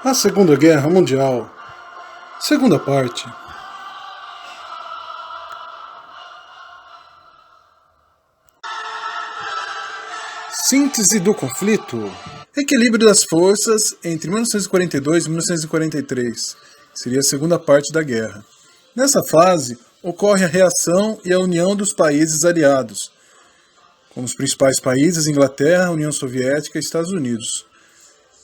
A Segunda Guerra Mundial. Segunda parte. Síntese do conflito. Equilíbrio das forças entre 1942 e 1943. Seria a segunda parte da guerra. Nessa fase, ocorre a reação e a união dos países aliados, como os principais países Inglaterra, União Soviética e Estados Unidos,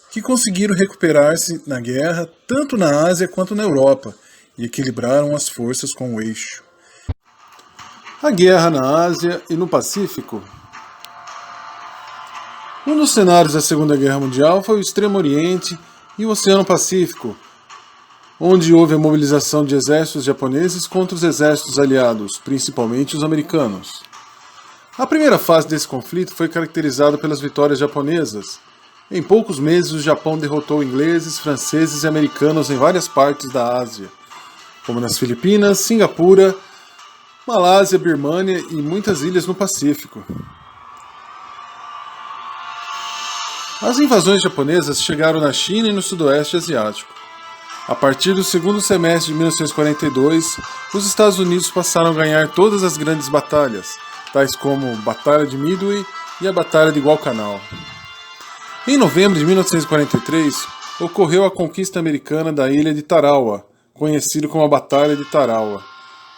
que conseguiram recuperar-se na guerra tanto na Ásia quanto na Europa e equilibraram as forças com o eixo. A guerra na Ásia e no Pacífico. Um dos cenários da Segunda Guerra Mundial foi o Extremo Oriente e o Oceano Pacífico, onde houve a mobilização de exércitos japoneses contra os exércitos aliados, principalmente os americanos. A primeira fase desse conflito foi caracterizada pelas vitórias japonesas. Em poucos meses, o Japão derrotou ingleses, franceses e americanos em várias partes da Ásia, como nas Filipinas, Singapura, Malásia, Birmânia e muitas ilhas no Pacífico. As invasões japonesas chegaram na China e no Sudoeste Asiático. A partir do segundo semestre de 1942, os Estados Unidos passaram a ganhar todas as grandes batalhas, tais como a Batalha de Midway e a Batalha de Guadalcanal. Em novembro de 1943, ocorreu a conquista americana da ilha de Tarawa, conhecida como a Batalha de Tarawa,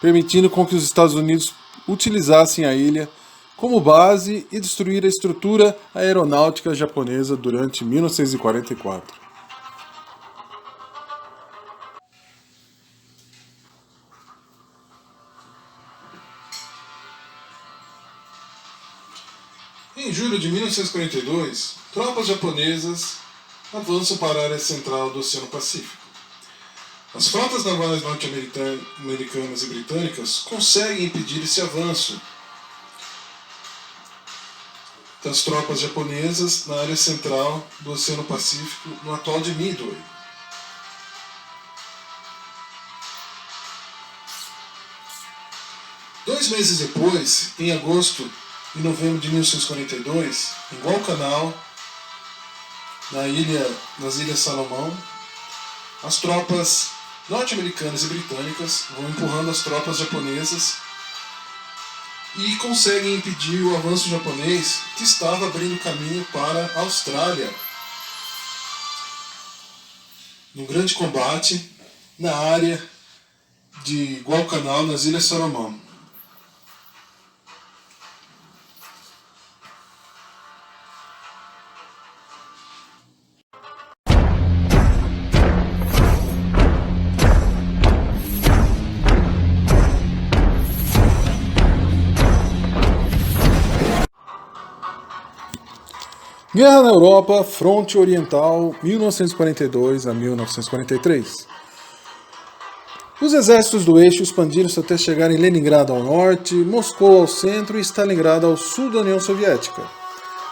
permitindo com que os Estados Unidos utilizassem a ilha como base e destruir a estrutura aeronáutica japonesa durante 1944. Em julho de 1942, tropas japonesas avançam para a área central do Oceano Pacífico. As frotas navais norte-americanas e britânicas conseguem impedir esse avanço das tropas japonesas na área central do Oceano Pacífico, no atol de Midway. Dois meses depois, em agosto e novembro de 1942, em Guadalcanal, nas Ilhas Salomão, as tropas norte-americanas e britânicas vão empurrando as tropas japonesas e conseguem impedir o avanço japonês, que estava abrindo caminho para a Austrália, num grande combate na área de Guadalcanal, nas Ilhas Salomão. Guerra na Europa, Fronte Oriental, 1942 a 1943. Os exércitos do eixo expandiram-se até chegar em Leningrado ao norte, Moscou ao centro e Stalingrado ao sul da União Soviética,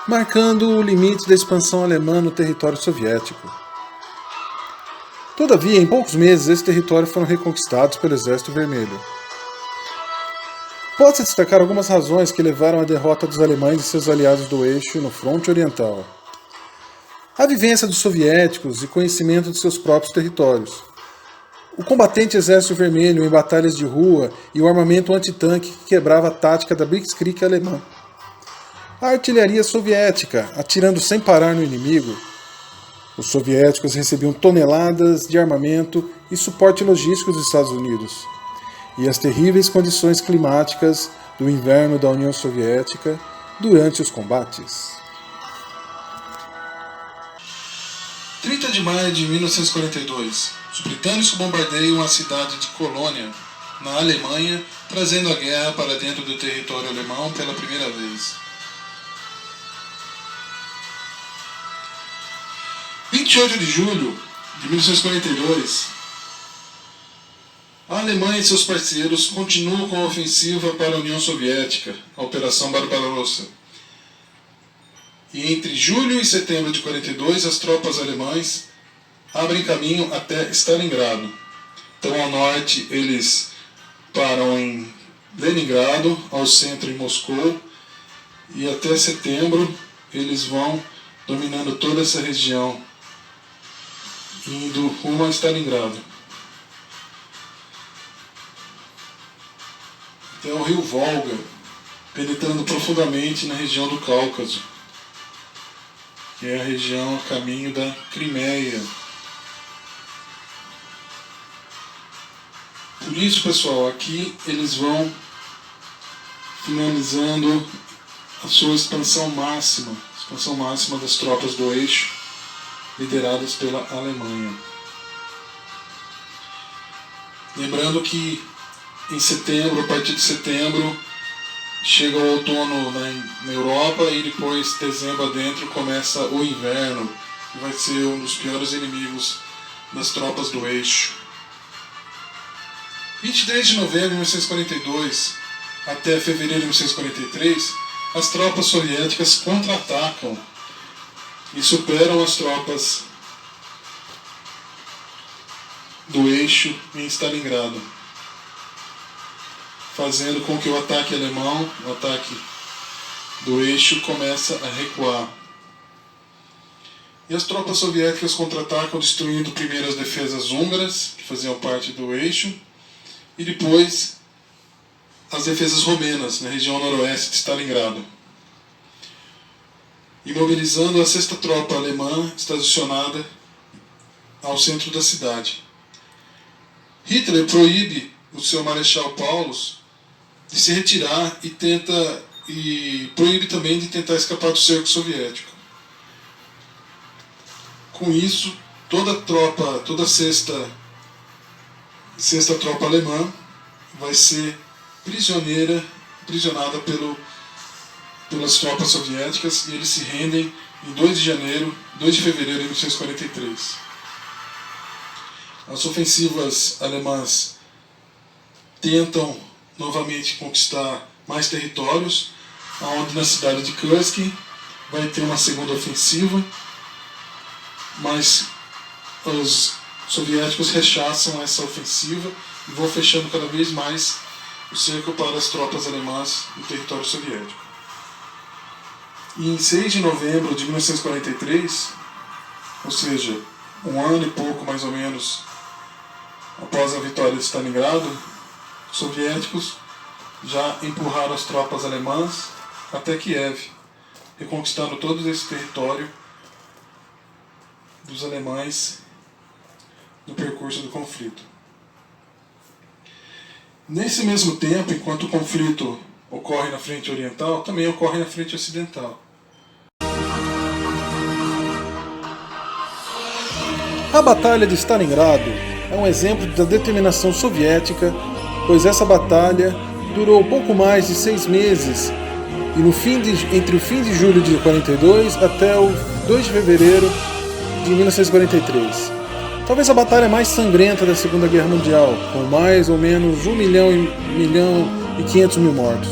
marcando o limite da expansão alemã no território soviético. Todavia, em poucos meses, esses territórios foram reconquistados pelo Exército Vermelho. Pode-se destacar algumas razões que levaram à derrota dos alemães e seus aliados do eixo no fronte oriental. A vivência dos soviéticos e conhecimento de seus próprios territórios. O combatente Exército Vermelho em batalhas de rua e o armamento antitanque que quebrava a tática da Blitzkrieg alemã. A artilharia soviética atirando sem parar no inimigo. Os soviéticos recebiam toneladas de armamento e suporte logístico dos Estados Unidos. E as terríveis condições climáticas do inverno da União Soviética durante os combates. 30 de maio de 1942, os britânicos bombardeiam a cidade de Colônia, na Alemanha, trazendo a guerra para dentro do território alemão pela primeira vez. 28 de julho de 1942, a Alemanha e seus parceiros continuam com a ofensiva para a União Soviética, a Operação Barbarossa. E entre julho e setembro de 1942, as tropas alemãs abrem caminho até Stalingrado. Então, ao norte, eles param em Leningrado, ao centro em Moscou, e até setembro eles vão dominando toda essa região indo rumo a Stalingrado, até o rio Volga, penetrando profundamente na região do Cáucaso, que é a região a caminho da Crimeia. Por isso, pessoal, aqui eles vão finalizando a sua expansão máxima das tropas do eixo, lideradas pela Alemanha. Lembrando que em setembro, a partir de setembro, chega o outono na Europa e depois, dezembro adentro, começa o inverno, que vai ser um dos piores inimigos das tropas do eixo. 23 de novembro de 1942 até fevereiro de 1943, as tropas soviéticas contra-atacam e superam as tropas do eixo em Stalingrado, fazendo com que o ataque alemão, o ataque do eixo, comece a recuar. E as tropas soviéticas contra-atacam, destruindo primeiro as defesas húngaras, que faziam parte do eixo, e depois as defesas romenas, na região noroeste de Stalingrado. Imobilizando a 6ª Tropa Alemã, estacionada ao centro da cidade. Hitler proíbe o seu Marechal Paulus de se retirar e proíbe também de tentar escapar do cerco soviético. Com isso, toda a sexta tropa alemã vai ser prisionada pelas tropas soviéticas, e eles se rendem em 2 de fevereiro de 1943. As ofensivas alemãs tentam novamente conquistar mais territórios, onde na cidade de Kursk vai ter uma segunda ofensiva, mas os soviéticos rechaçam essa ofensiva e vão fechando cada vez mais o cerco para as tropas alemãs no território soviético. E em 6 de novembro de 1943, ou seja, um ano e pouco mais ou menos após a vitória de Stalingrado, os soviéticos já empurraram as tropas alemãs até Kiev, reconquistando todo esse território dos alemães no percurso do conflito. Nesse mesmo tempo, enquanto o conflito ocorre na frente oriental, também ocorre na frente ocidental. A Batalha de Stalingrado é um exemplo da determinação soviética, pois essa batalha durou pouco mais de 6 meses e entre o fim de julho de 1942 até o 2 de fevereiro de 1943. Talvez a batalha mais sangrenta da Segunda Guerra Mundial, com mais ou menos 1 milhão e 500 mil mortos.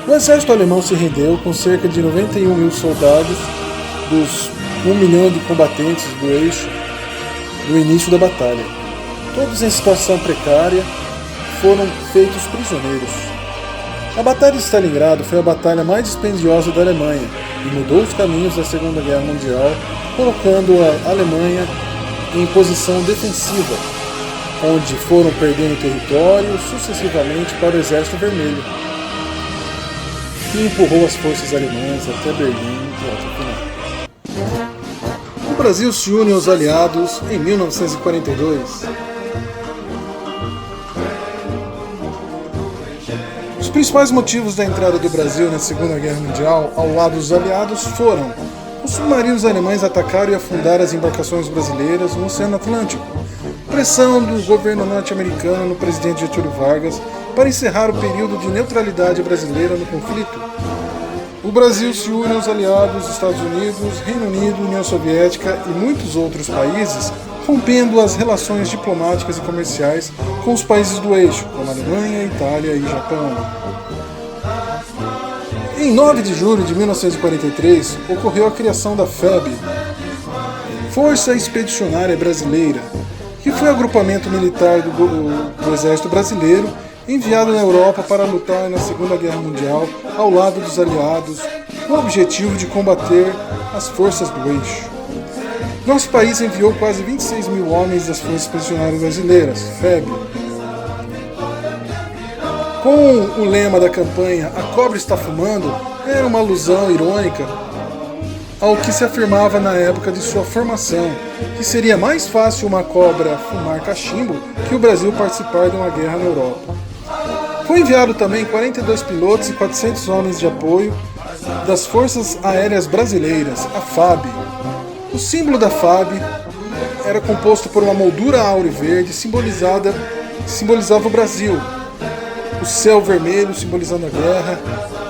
O exército alemão se rendeu com cerca de 91 mil soldados dos 1 milhão de combatentes do eixo no início da batalha. Todos em situação precária foram feitos prisioneiros. A Batalha de Stalingrado foi a batalha mais dispendiosa da Alemanha e mudou os caminhos da Segunda Guerra Mundial, colocando a Alemanha em posição defensiva, onde foram perdendo território sucessivamente para o Exército Vermelho, que empurrou as forças alemãs até Berlim e até o final. O Brasil se une aos aliados em 1942. Os principais motivos da entrada do Brasil na Segunda Guerra Mundial ao lado dos aliados foram: os submarinos alemães atacaram e afundaram as embarcações brasileiras no Oceano Atlântico, pressão do governo norte-americano no presidente Getúlio Vargas para encerrar o período de neutralidade brasileira no conflito. O Brasil se une aos aliados Estados Unidos, Reino Unido, União Soviética e muitos outros países, rompendo as relações diplomáticas e comerciais com os países do eixo, como Alemanha, Itália e Japão. Em 9 de julho de 1943, ocorreu a criação da FEB, Força Expedicionária Brasileira, que foi o agrupamento militar do Exército Brasileiro enviado na Europa para lutar na Segunda Guerra Mundial ao lado dos aliados, com o objetivo de combater as forças do eixo. Nosso país enviou quase 26 mil homens das Forças Expedicionárias Brasileiras, FEB. Com o lema da campanha "A cobra está fumando", era uma alusão irônica ao que se afirmava na época de sua formação, que seria mais fácil uma cobra fumar cachimbo que o Brasil participar de uma guerra na Europa. Foi enviado também 42 pilotos e 400 homens de apoio das Forças Aéreas Brasileiras, a FAB. O símbolo da FAB era composto por uma moldura auriverde simbolizava o Brasil, o céu vermelho simbolizando a guerra,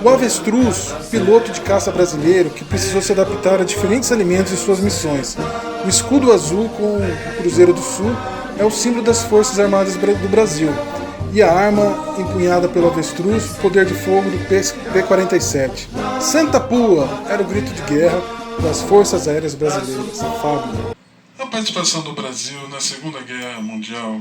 o avestruz, piloto de caça brasileiro que precisou se adaptar a diferentes alimentos em suas missões. O escudo azul com o Cruzeiro do Sul é o símbolo das Forças Armadas do Brasil. E a arma empunhada pelo avestruz, o poder de fogo do P-47. Santa Pua era o grito de guerra das Forças Aéreas Brasileiras, FAB. A participação do Brasil na Segunda Guerra Mundial.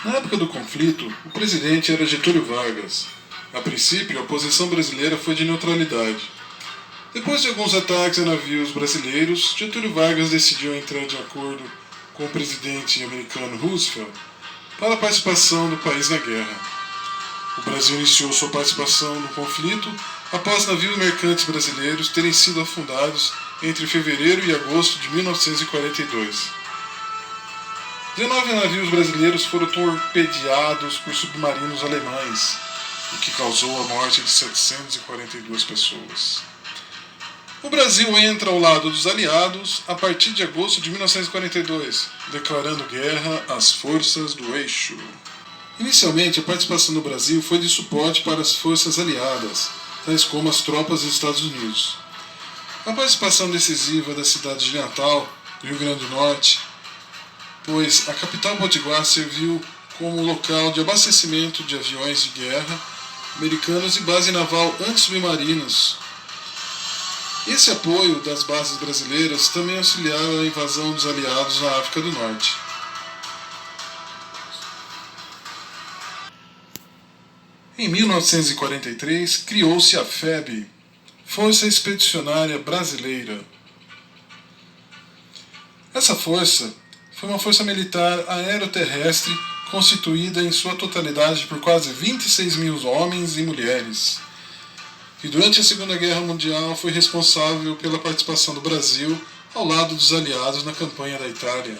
Na época do conflito, o presidente era Getúlio Vargas. A princípio, a posição brasileira foi de neutralidade. Depois de alguns ataques a navios brasileiros, Getúlio Vargas decidiu entrar de acordo com o presidente americano Roosevelt para a participação do país na guerra. O Brasil iniciou sua participação no conflito após navios mercantes brasileiros terem sido afundados entre fevereiro e agosto de 1942. 19 navios brasileiros foram torpedeados por submarinos alemães, o que causou a morte de 742 pessoas. O Brasil entra ao lado dos aliados a partir de agosto de 1942, declarando guerra às forças do eixo. Inicialmente, a participação do Brasil foi de suporte para as forças aliadas, tais como as tropas dos Estados Unidos. A participação decisiva da cidade de Natal, do Rio Grande do Norte, pois a capital Potiguar serviu como local de abastecimento de aviões de guerra americanos e base naval antissubmarinos. Esse apoio das bases brasileiras também auxiliaram a invasão dos aliados na África do Norte. Em 1943, criou-se a FEB, Força Expedicionária Brasileira. Essa força foi uma força militar aeroterrestre constituída em sua totalidade por quase 26 mil homens e mulheres, e durante a Segunda Guerra Mundial foi responsável pela participação do Brasil ao lado dos aliados na campanha da Itália.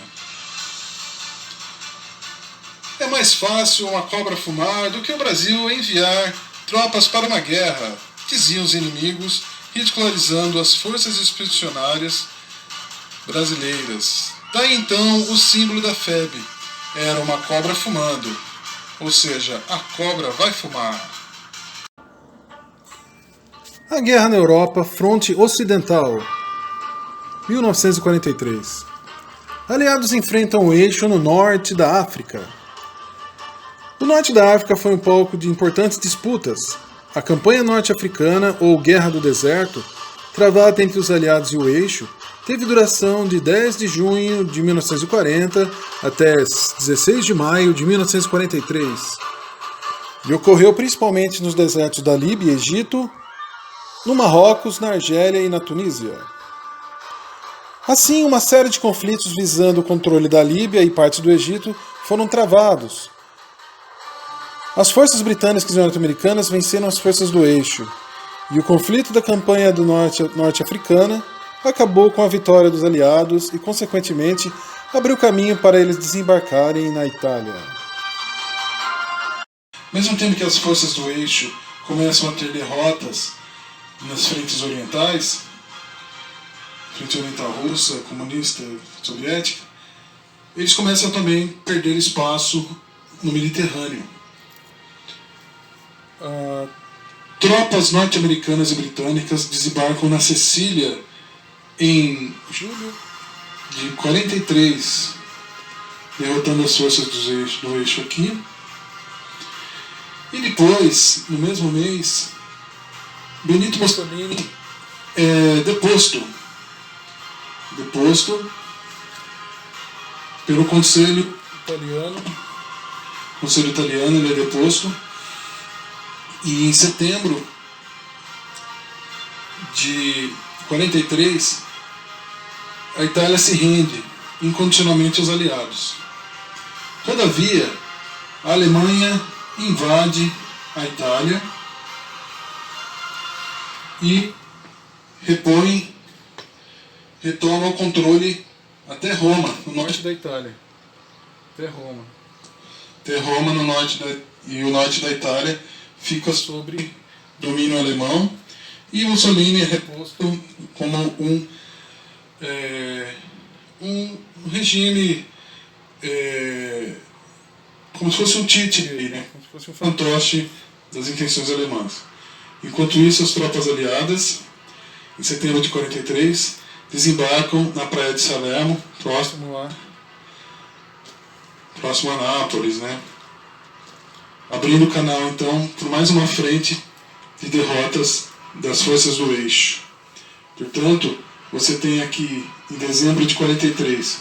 É mais fácil uma cobra fumar do que o Brasil enviar tropas para uma guerra, diziam os inimigos, ridicularizando as forças expedicionárias brasileiras. Daí então o símbolo da FEB era uma cobra fumando, ou seja, a cobra vai fumar. A Guerra na Europa, Fronte Ocidental, 1943. Aliados enfrentam o eixo no norte da África. O norte da África foi um palco de importantes disputas. A campanha norte-africana, ou Guerra do Deserto, travada entre os aliados e o eixo, teve duração de 10 de junho de 1940 até 16 de maio de 1943 e ocorreu principalmente nos desertos da Líbia e Egito, no Marrocos, na Argélia e na Tunísia. Assim, uma série de conflitos visando o controle da Líbia e partes do Egito foram travados. As forças britânicas e norte-americanas venceram as forças do eixo, e o conflito da campanha do norte-africana acabou com a vitória dos aliados e, consequentemente, abriu caminho para eles desembarcarem na Itália. Mesmo tempo que as forças do eixo começam a ter derrotas nas frentes orientais, frente oriental russa, comunista, soviética, eles começam também a perder espaço no Mediterrâneo. Tropas norte-americanas e britânicas desembarcam na Sicília em julho de 43, derrotando as forças do eixo aqui. E depois, no mesmo mês, Benito Mussolini é deposto pelo Conselho Italiano. O Conselho Italiano ele é deposto. E em setembro de 43, a Itália se rende incondicionalmente aos aliados. Todavia, a Alemanha invade a Itália e retoma o controle até Roma, no norte da Itália. Até Roma no norte e o norte da Itália fica sob domínio alemão, e Mussolini é reposto como um regime, como se fosse um títere, né? Como se fosse um fantoche das intenções alemãs. Enquanto isso, as tropas aliadas, em setembro de 43, desembarcam na praia de Salerno, próximo a Nápoles, né? Abrindo o canal, então, por mais uma frente de derrotas das forças do eixo. Portanto, você tem aqui, em dezembro de 43,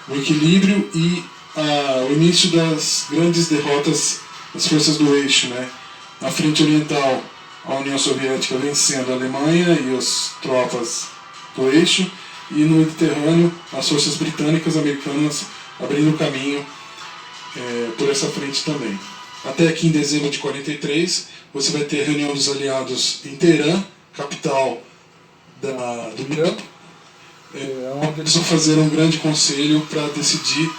o equilíbrio e o início das grandes derrotas das forças do eixo, né? Na frente oriental, a União Soviética vencendo a Alemanha e as tropas do eixo, e no Mediterrâneo, as forças britânicas e americanas abrindo caminho por essa frente também. Até aqui em dezembro de 43, você vai ter a reunião dos aliados em Teherã, capital do Irã, onde eles vão fazer um grande conselho para decidir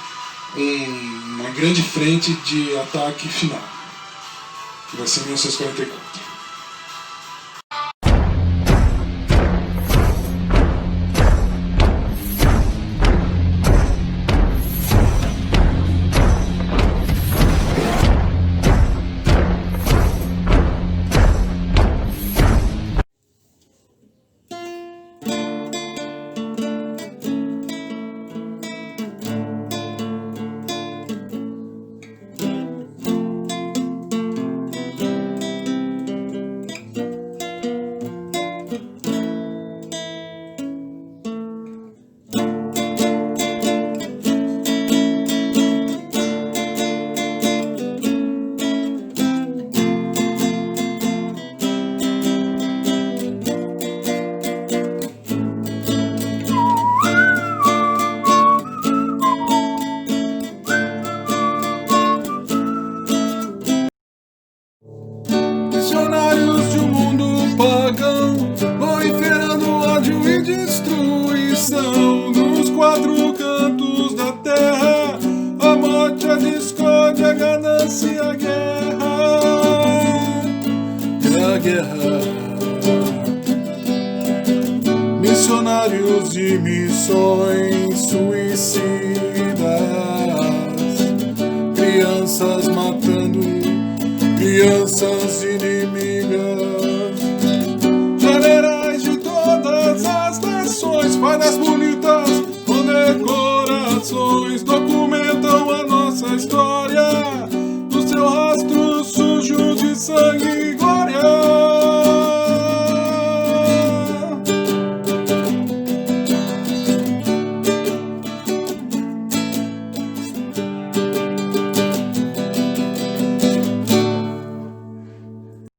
uma grande frente de ataque final, que vai ser em 1944. Nos quatro cantos da terra, a morte, a discórdia, a ganância e a guerra. Missionários e missões suicidas, crianças matando crianças inimigas, generais de todas as nações, fardas bonitas, condecorações documentam a nossa história.